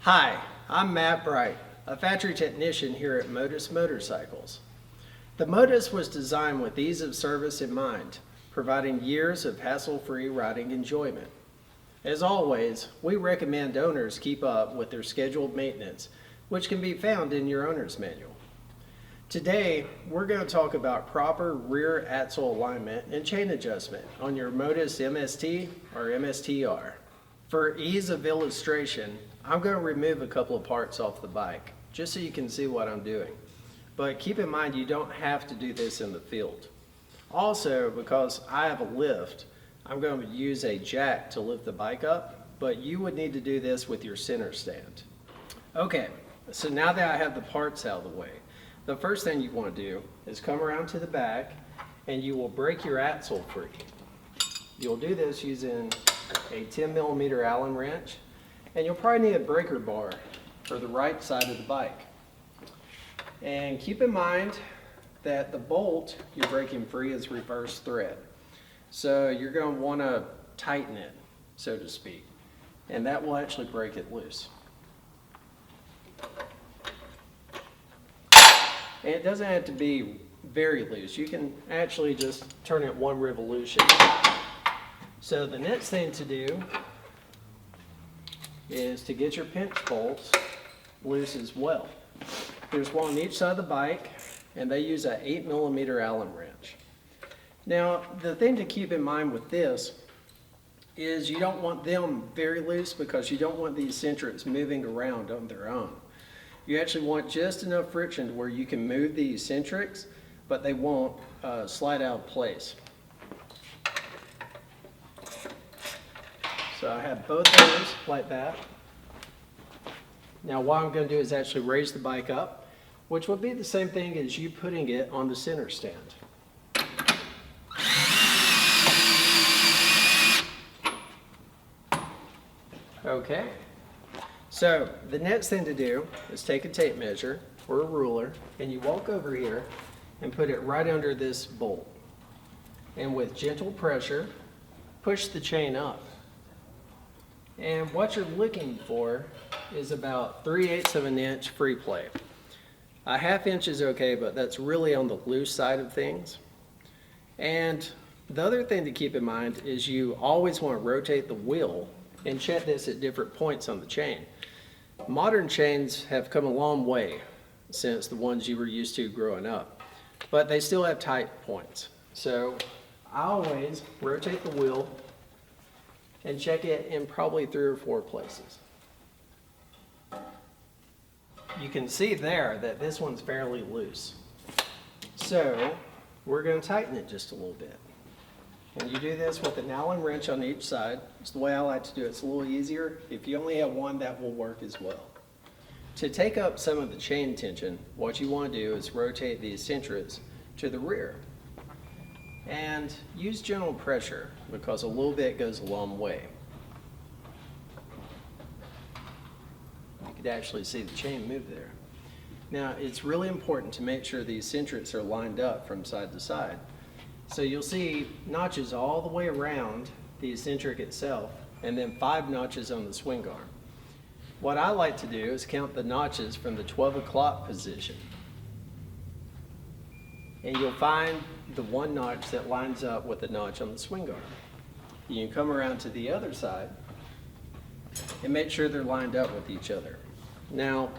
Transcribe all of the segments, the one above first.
Hi, I'm Matt Bright, a factory technician here at Motus Motorcycles. The Motus was designed with ease of service in mind, providing years of hassle-free riding enjoyment. As always, we recommend owners keep up with their scheduled maintenance, which can be found in your owner's manual. Today, we're going to talk about proper rear axle alignment and chain adjustment on your Motus MST or MSTR. For ease of illustration, I'm going to remove a couple of parts off the bike, just so you can see what I'm doing. But keep in mind, you don't have to do this in the field. Also, because I have a lift, I'm going to use a jack to lift the bike up, but you would need to do this with your center stand. Okay, so now that I have the parts out of the way, the first thing you want to do is come around to the back and you will break your axle free. You'll do this using a 10mm Allen wrench, and you'll probably need a breaker bar for the right side of the bike. And keep in mind that the bolt you're breaking free is reverse thread. So you're going to want to tighten it, so to speak, and that will actually break it loose. And it doesn't have to be very loose. You can actually just turn it one revolution. So the next thing to do is to get your pinch bolts loose as well. There's one on each side of the bike, and they use a 8mm Allen wrench. Now, the thing to keep in mind with this is you don't want them very loose because you don't want the eccentrics moving around on their own. You actually want just enough friction to where you can move the eccentrics, but they won't slide out of place. So I have both of those like that. Now what I'm going to do is actually raise the bike up, which will be the same thing as you putting it on the center stand. Okay, so the next thing to do is take a tape measure or a ruler, and you walk over here and put it right under this bolt. And with gentle pressure, push the chain up. And what you're looking for is about 3/8 of an inch free play. A ½ inch is okay, but that's really on the loose side of things. And the other thing to keep in mind is you always want to rotate the wheel and check this at different points on the chain. Modern chains have come a long way since the ones you were used to growing up, but they still have tight points. So I always rotate the wheel and check it in probably 3 or 4 places. You can see there that this one's fairly loose. So we're going to tighten it just a little bit. And you do this with an Allen wrench on each side. It's the way I like to do it. It's a little easier. If you only have one, that will work as well. To take up some of the chain tension, what you want to do is rotate the eccentrics to the rear. And use gentle pressure because a little bit goes a long way. You could actually see the chain move there. Now it's really important to make sure the eccentrics are lined up from side to side. So you'll see notches all the way around the eccentric itself, and then 5 notches on the swing arm. What I like to do is count the notches from the 12 o'clock position. And you'll find the one notch that lines up with the notch on the swing arm. You can come around to the other side and make sure they're lined up with each other. Now,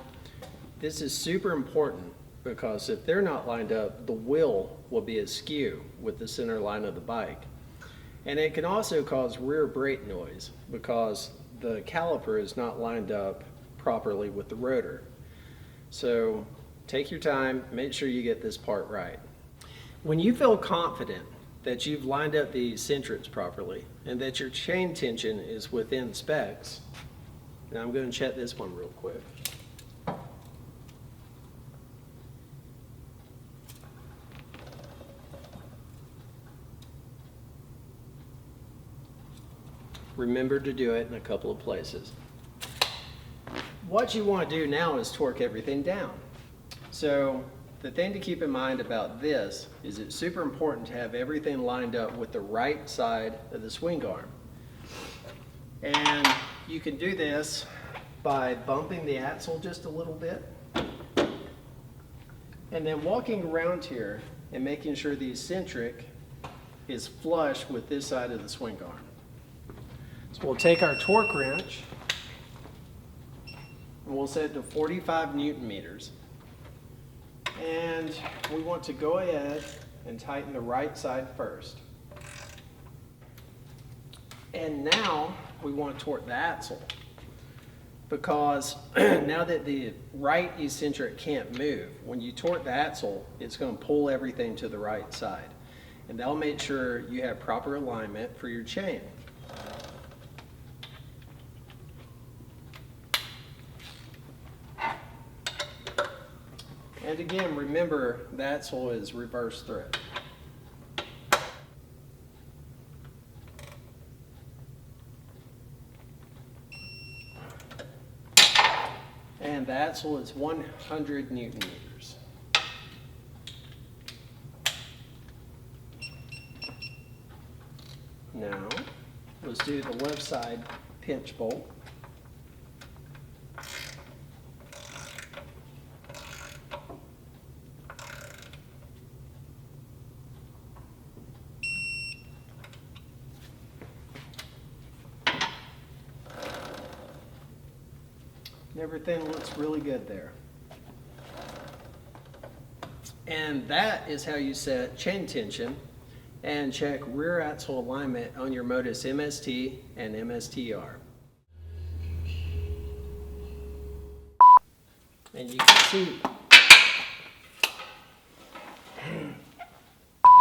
this is super important because if they're not lined up, the wheel will be askew with the center line of the bike. And it can also cause rear brake noise because the caliper is not lined up properly with the rotor. So take your time, make sure you get this part right. When you feel confident that you've lined up the eccentrics properly and that your chain tension is within specs, and I'm going to check this one real quick. Remember to do it in a couple of places. What you want to do now is torque everything down. So the thing to keep in mind about this is it's super important to have everything lined up with the right side of the swing arm. And you can do this by bumping the axle just a little bit. And then walking around here and making sure the eccentric is flush with this side of the swing arm. So we'll take our torque wrench and we'll set it to 45 Newton meters. And we want to go ahead and tighten the right side first. And now we want to torque the axle, because now that the right eccentric can't move, when you torque the axle, it's going to pull everything to the right side. And that'll make sure you have proper alignment for your chain. And again, remember, the axle is reverse thread. And the axle is 100 Newton meters. Now, let's do the left side pinch bolt. Everything looks really good there. And that is how you set chain tension and check rear axle alignment on your Motus MST and MSTR. And you can see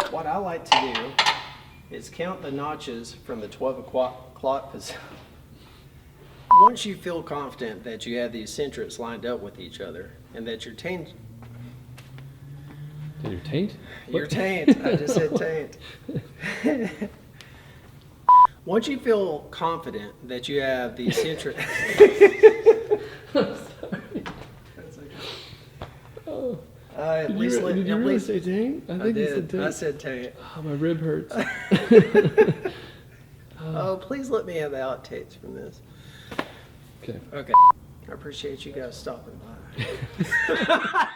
what I like to do is count the notches from the 12 o'clock position. Once you feel confident that you have the eccentrics lined up with each other and that your taint... Your taint? Your taint. I just said taint. Once you feel confident that you have the eccentric... I'm sorry. That's okay. Oh. At Did least you really say taint? I think you said taint. I said taint. Oh, my rib hurts. Oh, please let me have the outtakes from this. Okay. Okay. I appreciate you guys stopping by.